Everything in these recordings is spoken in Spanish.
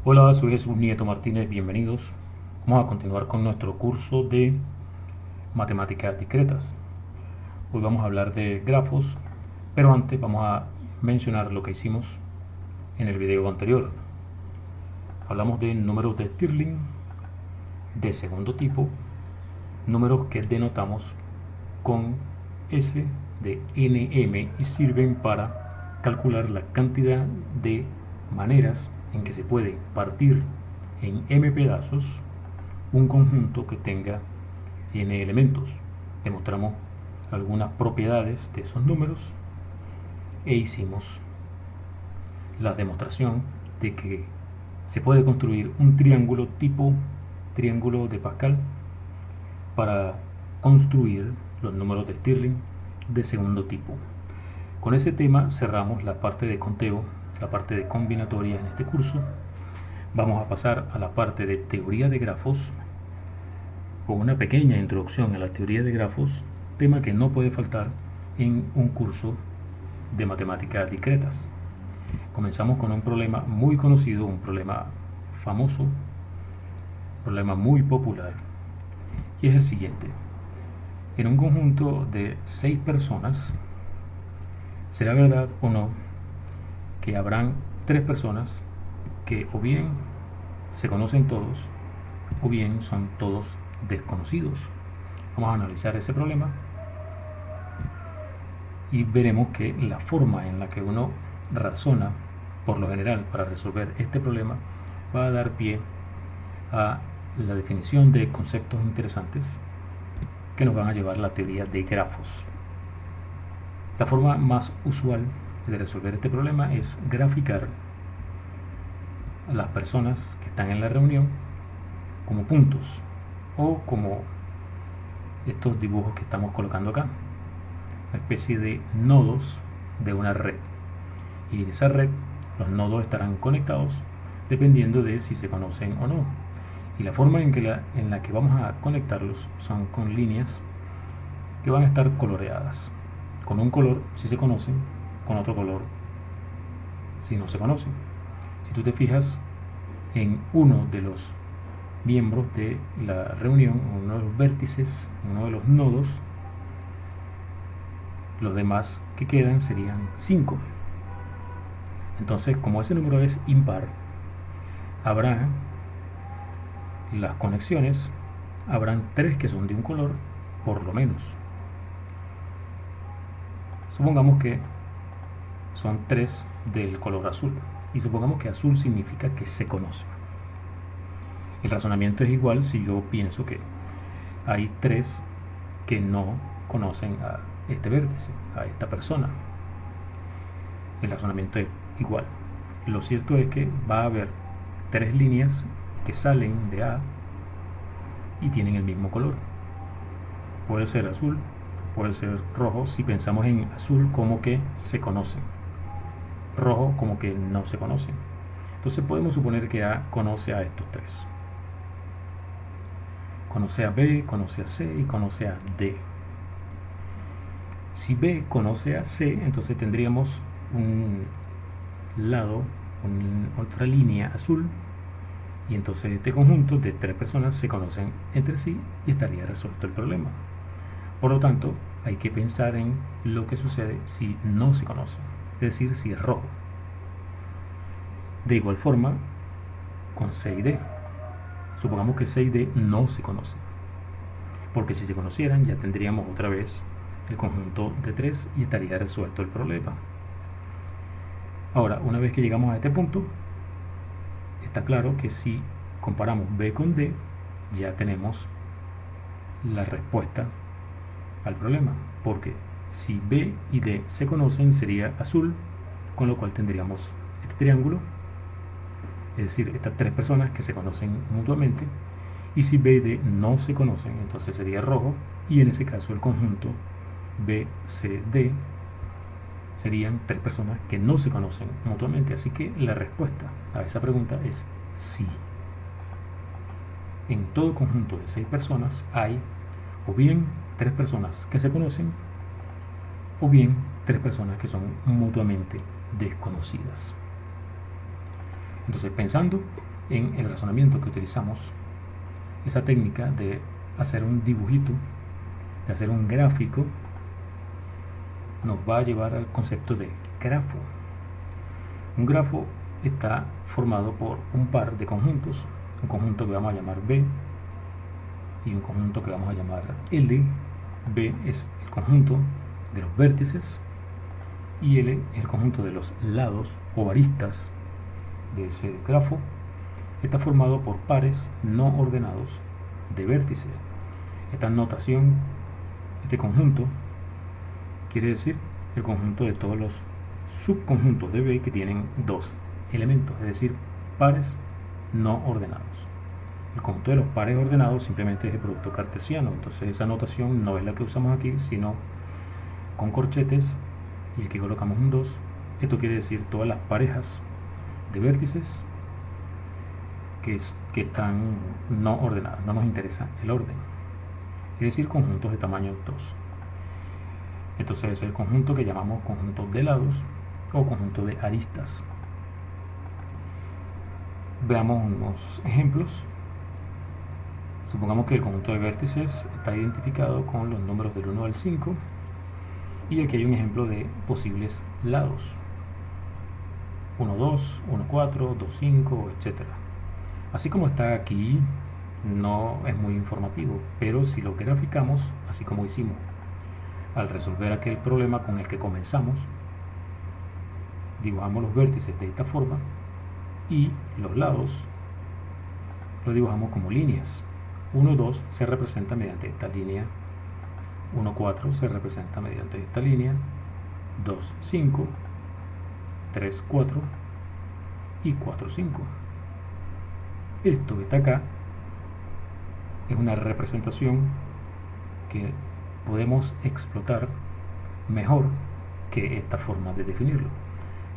Hola, soy Jesús Nieto Martínez, bienvenidos. Vamos a continuar con nuestro curso de matemáticas discretas. Hoy vamos a hablar de grafos, pero antes vamos a mencionar lo que hicimos en el video anterior. Hablamos de números de Stirling de segundo tipo, números que denotamos con S de NM y sirven para calcular la cantidad de maneras en que se puede partir en M pedazos un conjunto que tenga n elementos. Demostramos algunas propiedades de esos números e hicimos la demostración de que se puede construir un triángulo tipo triángulo de Pascal para construir los números de Stirling de segundo tipo. Con ese tema cerramos la parte de conteo, la parte de combinatoria en este curso. Vamos a pasar a la parte de teoría de grafos con una pequeña introducción a la teoría de grafos, tema que no puede faltar en un curso de matemáticas discretas. Comenzamos con un problema muy conocido, un problema famoso, un problema muy popular, y es el siguiente. En un conjunto de 6 personas, ¿será verdad o no que habrán 3 personas que o bien se conocen todos o bien son todos desconocidos? Vamos a analizar ese problema y veremos que la forma en la que uno razona, por lo general, para resolver este problema, va a dar pie a la definición de conceptos interesantes que nos van a llevar a la teoría de grafos. La forma más usual de resolver este problema es graficar a las personas que están en la reunión como puntos o como estos dibujos que estamos colocando acá, una especie de nodos de una red, y en esa red los nodos estarán conectados dependiendo de si se conocen o no, y la forma en la que vamos a conectarlos son con líneas que van a estar coloreadas, con un color si se conocen, con otro color si no se conocen. Si tú te fijas en uno de los miembros de la reunión, uno de los vértices, uno de los nodos, los demás que quedan serían 5. Entonces, como ese número es impar, habrá las conexiones, habrán 3 que son de un color, por lo menos. Supongamos que son 3 del color azul, y supongamos que azul significa que se conocen. El razonamiento es igual si yo pienso que hay 3 que no conocen a este vértice, a esta persona. El razonamiento es igual. Lo cierto es que va a haber 3 líneas que salen de A y tienen el mismo color. Puede ser azul, puede ser rojo, si pensamos en azul como que se conocen, rojo como que no se conocen. Entonces podemos suponer que A conoce a estos 3. Conoce a B, conoce a C y conoce a D. Si B conoce a C, entonces tendríamos un lado, otra línea azul, y entonces este conjunto de 3 personas se conocen entre sí y estaría resuelto el problema. Por lo tanto, hay que pensar en lo que sucede si no se conocen, es decir, si es rojo. De igual forma, con C y D. Supongamos que C y D no se conocen, porque si se conocieran ya tendríamos otra vez el conjunto de 3 y estaría resuelto el problema. Ahora, una vez que llegamos a este punto, está claro que si comparamos B con D, ya tenemos la respuesta al problema, porque si B y D se conocen sería azul, con lo cual tendríamos este triángulo, es decir, estas 3 personas que se conocen mutuamente, y si B y D no se conocen, entonces sería rojo, y en ese caso el conjunto BCD serían 3 personas que no se conocen mutuamente. Así que la respuesta a esa pregunta es sí. En todo conjunto de 6 personas hay o bien 3 personas que se conocen o bien 3 personas que son mutuamente desconocidas. Entonces, pensando en el razonamiento que utilizamos, esa técnica de hacer un dibujito, de hacer un gráfico, nos va a llevar al concepto de grafo. Un grafo está formado por un par de conjuntos, un conjunto que vamos a llamar B y un conjunto que vamos a llamar L. B es el conjunto de los vértices y L es el conjunto de los lados o aristas de ese grafo. Está formado por pares no ordenados de vértices. Esta notación, este conjunto, quiere decir el conjunto de todos los subconjuntos de B que tienen dos elementos, es decir, pares no ordenados. El conjunto de los pares ordenados simplemente es el producto cartesiano, entonces esa notación no es la que usamos aquí, sino con corchetes, y aquí colocamos un 2. Esto quiere decir todas las parejas de vértices que están no ordenadas, no nos interesa el orden, es decir, conjuntos de tamaño 2. Entonces es el conjunto que llamamos conjunto de lados o conjunto de aristas. Veamos unos ejemplos. Supongamos que el conjunto de vértices está identificado con los números del 1 al 5 y aquí hay un ejemplo de posibles lados: 1, 2, 1, 4, 2, 5, etc. Así como está aquí, no es muy informativo, pero si lo graficamos, así como hicimos al resolver aquel problema con el que comenzamos, dibujamos los vértices de esta forma y los lados los dibujamos como líneas. 1, 2 se representa mediante esta línea, 1, 4 se representa mediante esta línea, 2, 5, 3, 4 y 4, 5. Esto que está acá es una representación que podemos explotar mejor que esta forma de definirlo.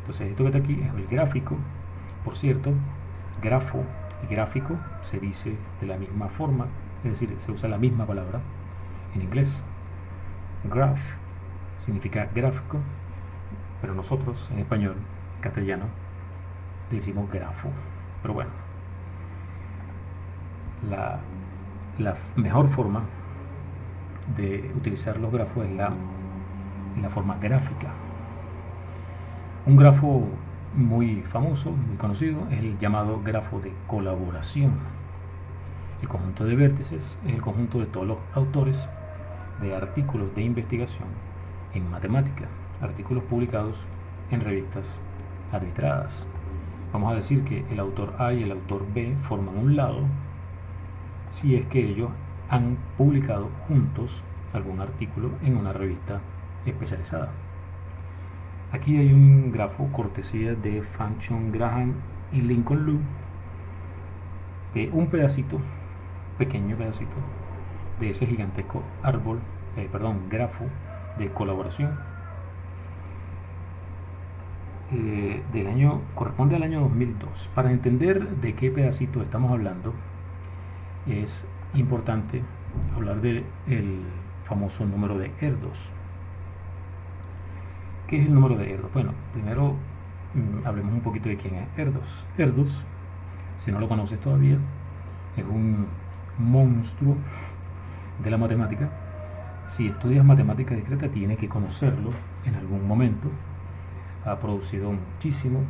Entonces esto que está aquí es el gráfico. Por cierto, grafo y gráfico se dice de la misma forma, es decir, se usa la misma palabra en inglés. Graph significa gráfico, pero nosotros en español, castellano, le decimos grafo. Pero bueno, la mejor forma de utilizar los grafos es la forma gráfica. Un grafo muy famoso, muy conocido, es el llamado grafo de colaboración. El conjunto de vértices es el conjunto de todos los autores de artículos de investigación en matemática, artículos publicados en revistas arbitradas. Vamos a decir que el autor A y el autor B forman un lado si es que ellos han publicado juntos algún artículo en una revista especializada. Aquí hay un grafo cortesía de Fanchon, Graham y Lincoln Liu de un pedacito, pequeño pedacito, de ese gigantesco grafo de colaboración corresponde al año 2002. Para entender de qué pedacito estamos hablando, es importante hablar del famoso número de Erdos. ¿Qué es el número de Erdos? Bueno, primero hablemos un poquito de quién es Erdos. Erdos, si no lo conoces todavía, es un monstruo de la matemática. Si estudias matemática discreta, tienes que conocerlo en algún momento. Ha producido muchísimo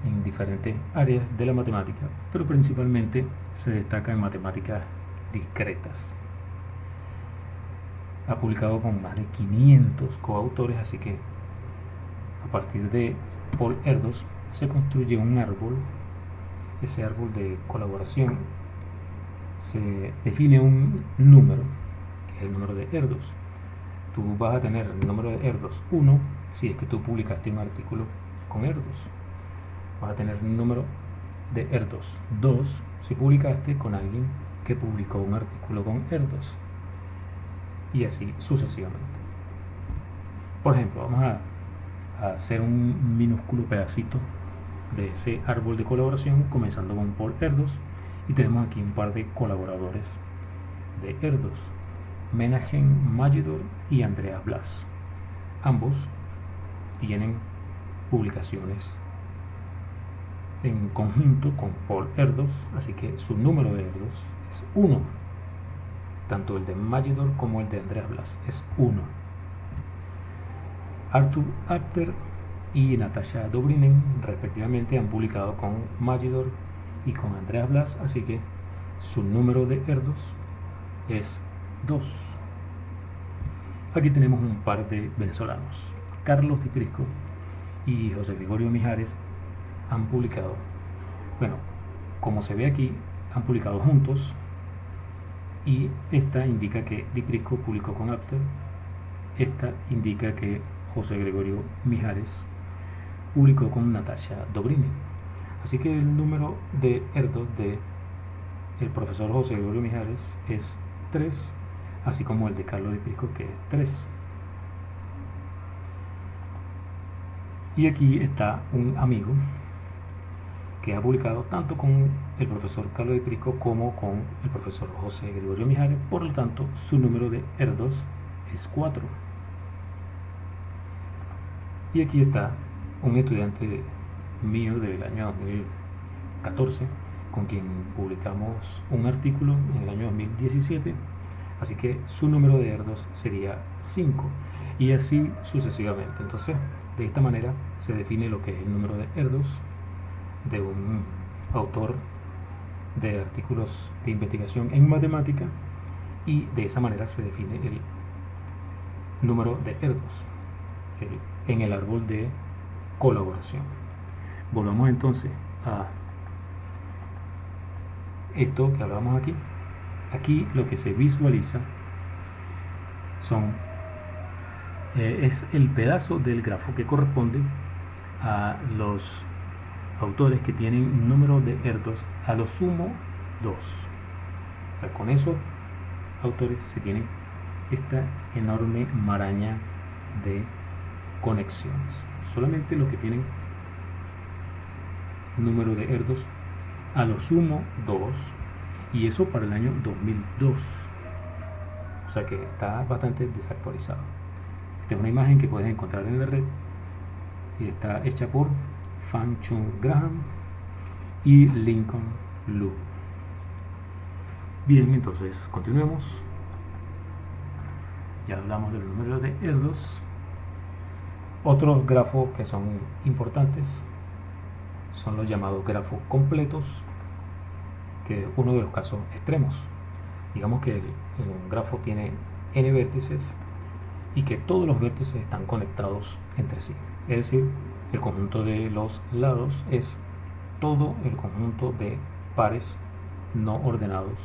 en diferentes áreas de la matemática, pero principalmente se destaca en matemáticas discretas. Ha publicado con más de 500 coautores, así que a partir de Paul Erdos se construye un árbol. Ese árbol de colaboración se define un número, que es el número de Erdos. Tú vas a tener el número de Erdos 1 si es que tú publicaste un artículo con Erdos. Vas a tener un número de Erdos 2 si publicaste con alguien que publicó un artículo con Erdos, y así sucesivamente. Por ejemplo, vamos a hacer un minúsculo pedacito de ese árbol de colaboración comenzando con Paul Erdos, y tenemos aquí un par de colaboradores de Erdos: Menachem Majidor y Andreas Blass. Ambos tienen publicaciones en conjunto con Paul Erdos, así que su número de Erdos es 1. Tanto el de Magidor como el de Andreas Blas es 1. Arthur Apter y Natasha Dobrinen respectivamente han publicado con Magidor y con Andreas Blas, así que su número de Erdos es 2. Aquí tenemos un par de venezolanos. Carlos Di Prisco y José Gregorio Mijares han publicado, bueno, como se ve aquí, han publicado juntos, y esta indica que Di Prisco publicó con Apter, esta indica que José Gregorio Mijares publicó con Natasha Dobrinen. Así que el número de Erdos de el profesor José Gregorio Mijares es 3, así como el de Carlos Di Prisco, que es 3. Y aquí está un amigo que ha publicado tanto con el profesor Carlos Di Prisco como con el profesor José Gregorio Mijares, por lo tanto su número de Erdos es 4. Y aquí está un estudiante mío del año 2014 con quien publicamos un artículo en el año 2017, así que su número de Erdos sería 5, y así sucesivamente. Entonces, de esta manera se define lo que es el número de Erdos de un autor de artículos de investigación en matemática, y de esa manera se define el número de Erdos en el árbol de colaboración. Volvamos entonces a esto que hablábamos aquí. Aquí lo que se visualiza es el pedazo del grafo que corresponde a los autores que tienen número de Erdos a lo sumo 2. O sea, con esos autores se tiene esta enorme maraña de conexiones. Solamente los que tienen número de Erdos a lo sumo 2, y eso para el año 2002. O sea que está bastante desactualizado. Esta es una imagen que puedes encontrar en la red y está hecha por Fan Chung Graham y Lincoln Lu. Bien, entonces continuemos. Ya hablamos del número de Erdos. Otros grafos que son importantes son los llamados grafos completos, que es uno de los casos extremos. Digamos que el grafo tiene n vértices y que todos los vértices están conectados entre sí. Es decir, el conjunto de los lados es todo el conjunto de pares no ordenados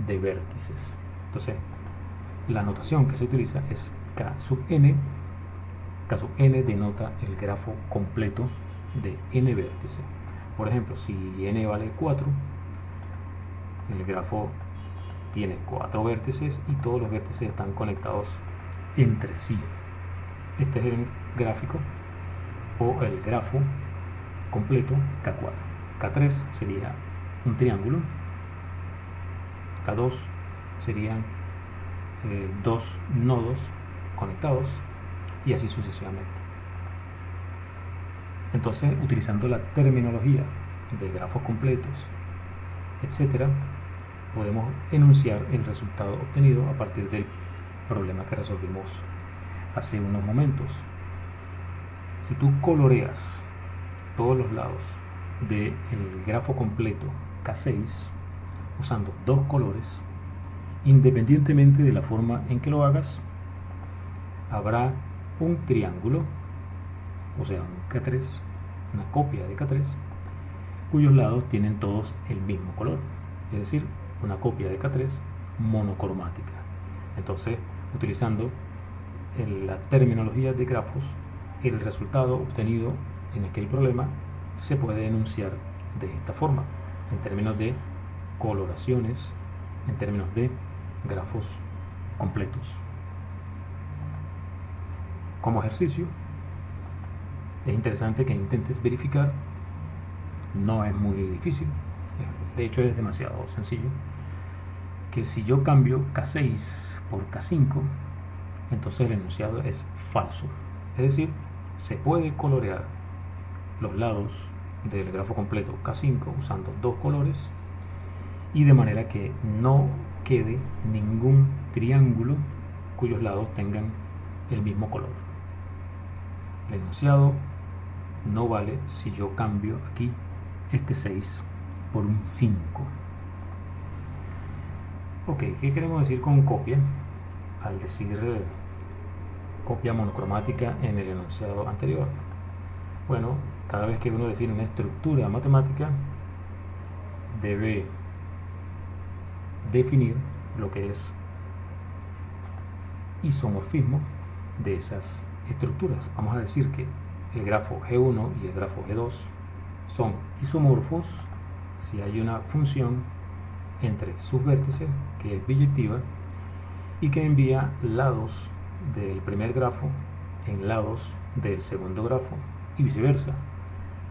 de vértices. Entonces, la notación que se utiliza es K sub n. K sub n denota el grafo completo de n vértices. Por ejemplo, si n vale 4, el grafo tiene 4 vértices y todos los vértices están conectados entre sí. Este es el gráfico o el grafo completo K4. K3 sería un triángulo, K2 serían dos nodos conectados, y así sucesivamente. Entonces, utilizando la terminología de grafos completos, etcétera, podemos enunciar el resultado obtenido a partir del problema que resolvimos hace unos momentos. Si tú coloreas todos los lados del grafo completo K6 usando dos colores, independientemente de la forma en que lo hagas, habrá un triángulo, o sea, un K3, una copia de K3, cuyos lados tienen todos el mismo color, es decir, una copia de K3 monocromática. Entonces, utilizando la terminología de grafos, el resultado obtenido en aquel problema se puede enunciar de esta forma, en términos de coloraciones, en términos de grafos completos. Como ejercicio, es interesante que intentes verificar, no es muy difícil, de hecho es demasiado sencillo, que si yo cambio K6 por K5, entonces el enunciado es falso. Es decir, se puede colorear los lados del grafo completo K5 usando dos colores, y de manera que no quede ningún triángulo cuyos lados tengan el mismo color. El enunciado no vale si yo cambio aquí este 6 por un 5. Ok, ¿qué queremos decir con copia? Al decir copia monocromática en el enunciado anterior. Bueno, cada vez que uno define una estructura matemática, debe definir lo que es isomorfismo de esas estructuras. Vamos a decir que el grafo G1 y el grafo G2 son isomorfos si hay una función entre sus vértices que es biyectiva y que envía lados del primer grafo en lados del segundo grafo y viceversa.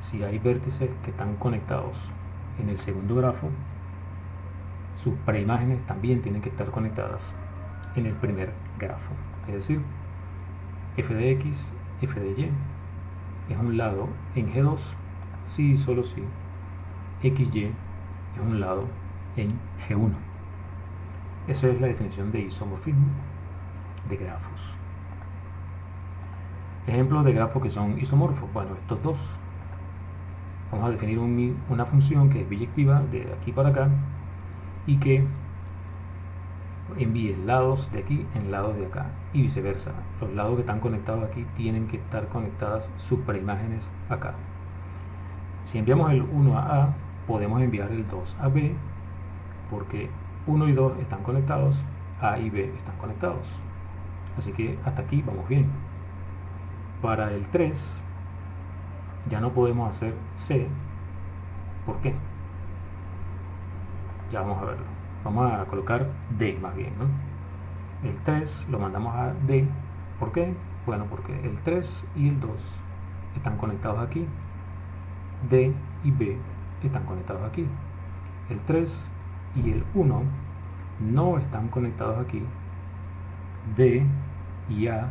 Si hay vértices que están conectados en el segundo grafo, sus preimágenes también tienen que estar conectadas en el primer grafo. Es decir, f de x, f de y es un lado en G2 si y solo si xy es un lado en G1. Esa es la definición de isomorfismo de grafos. Ejemplos de grafos que son isomorfos. Bueno, estos dos. Vamos a definir una función que es biyectiva de aquí para acá y que envíe lados de aquí en lados de acá y viceversa. Los lados que están conectados aquí tienen que estar conectadas sus preimágenes acá. Si enviamos el 1 a A, podemos enviar el 2 a B, porque 1 y 2 están conectados, A y B están conectados. Así que hasta aquí vamos bien. Para el 3 ya no podemos hacer C. ¿Por qué? Ya vamos a verlo. Vamos a colocar D más bien, ¿no? El 3 lo mandamos a D. ¿Por qué? Bueno, porque el 3 y el 2 están conectados aquí. D y B están conectados aquí. El 3 y el 1 no están conectados aquí. D y A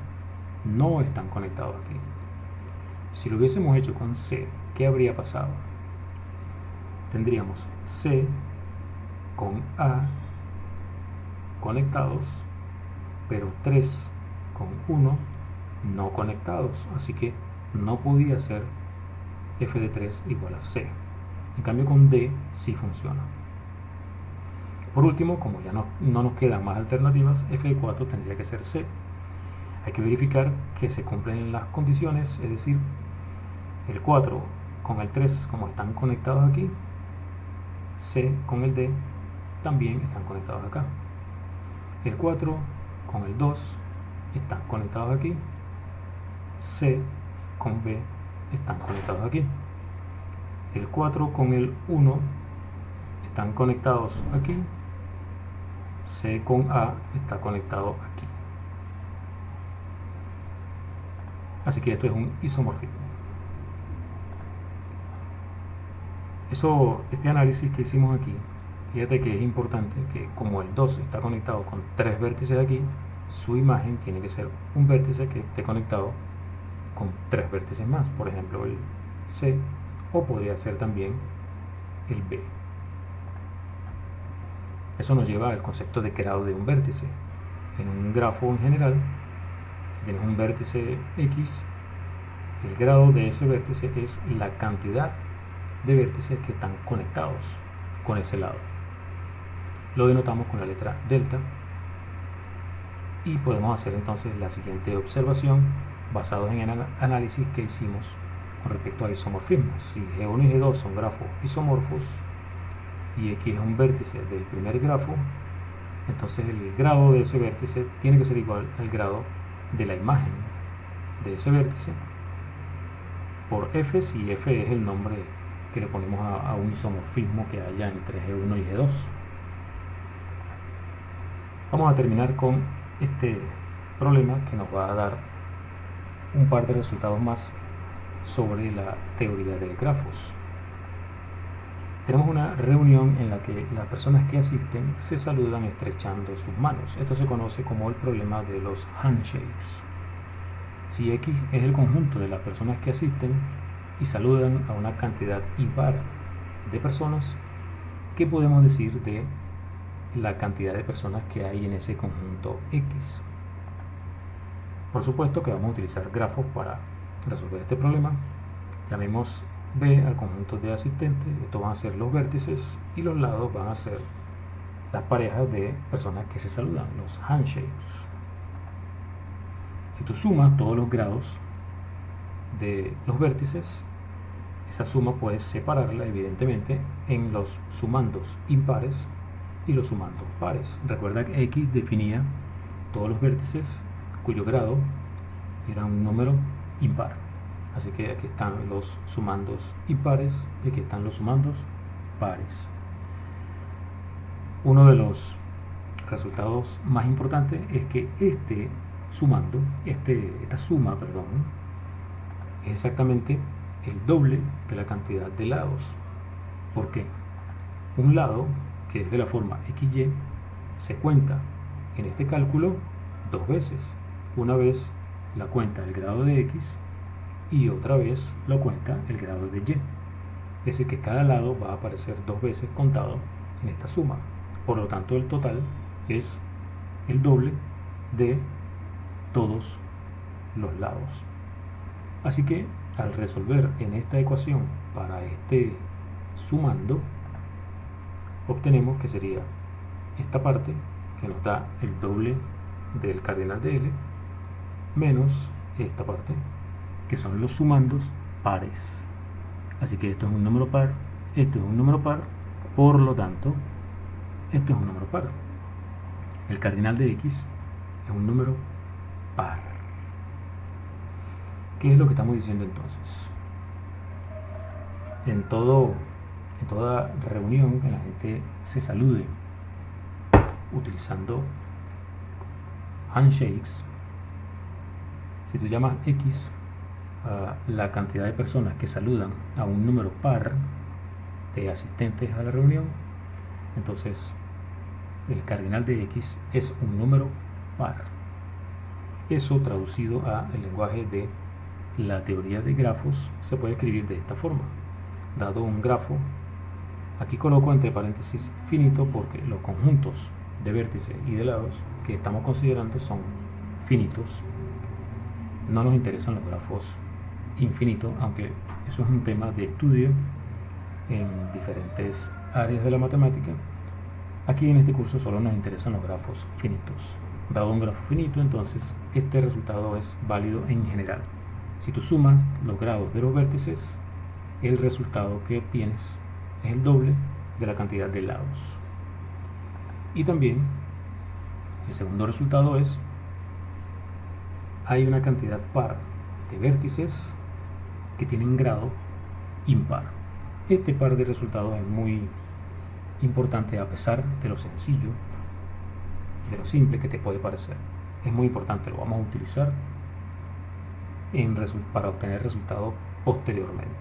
no están conectados aquí. Si lo hubiésemos hecho con C, ¿qué habría pasado? Tendríamos C con A conectados, pero 3 con 1 no conectados, así que no podía ser f de 3 igual a C. En cambio con D sí funciona. Por último, como ya no nos quedan más alternativas, f de 4 tendría que ser C. Hay que verificar que se cumplen las condiciones, es decir, el 4 con el 3 como están conectados aquí, C con el D también están conectados acá. El 4 con el 2 están conectados aquí, C con B están conectados aquí. El 4 con el 1 están conectados aquí, C con A está conectado aquí. Así que esto es un isomorfismo. Este análisis que hicimos aquí, fíjate que es importante que como el 2 está conectado con 3 vértices aquí, su imagen tiene que ser un vértice que esté conectado con 3 vértices más, por ejemplo el C, o podría ser también el B. Eso nos lleva al concepto de grado de un vértice. En un grafo en general, si tienes un vértice X, el grado de ese vértice es la cantidad de vértices que están conectados con ese lado. Lo denotamos con la letra delta y podemos hacer entonces la siguiente observación basados en el análisis que hicimos con respecto a isomorfismos. Si G1 y G2 son grafos isomorfos y X es un vértice del primer grafo, entonces el grado de ese vértice tiene que ser igual al grado de la imagen de ese vértice por F, si F es el nombre que le ponemos a un isomorfismo que haya entre G1 y G2. Vamos a terminar con este problema que nos va a dar un par de resultados más sobre la teoría de grafos. Tenemos una reunión en la que las personas que asisten se saludan estrechando sus manos. Esto se conoce como el problema de los handshakes. Si X es el conjunto de las personas que asisten y saludan a una cantidad impar de personas, ¿qué podemos decir de la cantidad de personas que hay en ese conjunto X? Por supuesto que vamos a utilizar grafos para resolver este problema. Llamemos B al conjunto de asistentes. Estos van a ser los vértices y los lados van a ser las parejas de personas que se saludan, los handshakes. Si tú sumas todos los grados de los vértices, esa suma puedes separarla evidentemente en los sumandos impares y los sumandos pares. Recuerda que X definía todos los vértices cuyo grado era un número impar. Así que aquí están los sumandos impares y aquí están los sumandos pares. Uno de los resultados más importantes es que esta suma, es exactamente el doble de la cantidad de lados. ¿Por qué? Un lado, que es de la forma XY, se cuenta en este cálculo dos veces. Una vez la cuenta el grado de X y otra vez lo cuenta el grado de Y. Es decir, que cada lado va a aparecer dos veces contado en esta suma. Por lo tanto, el total es el doble de todos los lados. Así que al resolver en esta ecuación para este sumando, obtenemos que sería esta parte que nos da el doble del cardinal de L menos esta parte que son los sumandos pares. Así que esto es un número par, esto es un número par, por lo tanto esto es un número par. El cardinal de X es un número par. ¿Qué es lo que estamos diciendo entonces? En toda reunión que la gente se salude utilizando handshakes, si tú llamas X a la cantidad de personas que saludan a un número par de asistentes a la reunión, entonces el cardinal de X es un número par. Eso traducido a el lenguaje de la teoría de grafos se puede escribir de esta forma. Dado un grafo, aquí coloco entre paréntesis finito porque los conjuntos de vértices y de lados que estamos considerando son finitos. No nos interesan los grafos infinitos, aunque eso es un tema de estudio en diferentes áreas de la matemática. Aquí en este curso solo nos interesan los grafos finitos. Dado un grafo finito, entonces este resultado es válido en general. Si tú sumas los grados de los vértices, el resultado que obtienes es el doble de la cantidad de lados. Y también el segundo resultado es: hay una cantidad par de vértices que tienen grado impar. Este par de resultados es muy importante a pesar de lo sencillo, de lo simple que te puede parecer. Es muy importante, lo vamos a utilizar para obtener resultados posteriormente.